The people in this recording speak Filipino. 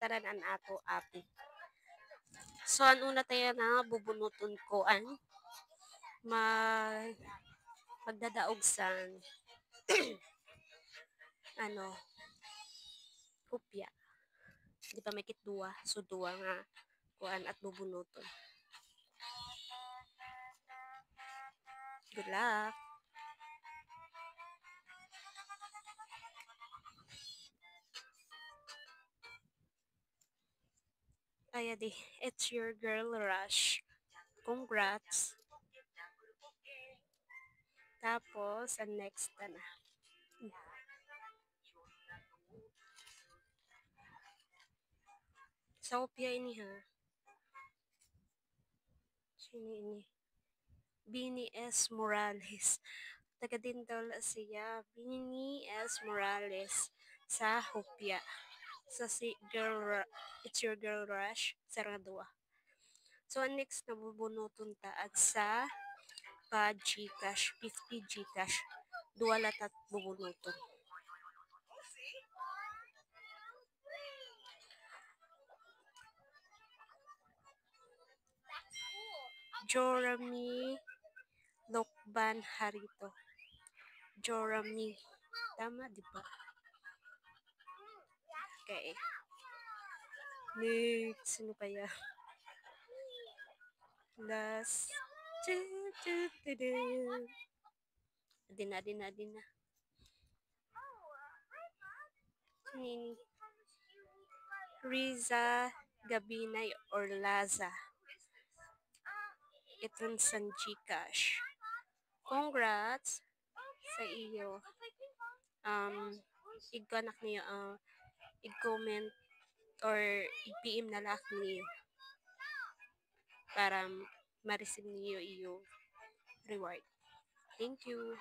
tanan ato api. So, ano na tayo na bubunuton ko an magdadaog san ano hupya. Di pa may kitduwa. So, duwa nga kuan at bubunuton. Good luck! Ayadi, it's your girl Rush. Congrats! Tapos, ang next na. Sa kopya ini ha. Sino ini? Bini S. Morales. Taga Dindol siya. Bini S. Morales. Sa Hopya. Sa si girl, it's your girl Rush. Saradua. So, ang next na bubunuton taad sa pa Gcash, 50 Gcash. Duwa latat bubunuton. Jorami Lokban Harito. Jorami. Tama, di ba? Okay. Next, sino kaya? Last. Adina. Nini. Riza Gabinay or Laza. Itong san Gcash. Congrats sa iyo. I-connect niyo, i-comment or i-PM na lang niyo para ma-receive niyo yung reward. Thank you.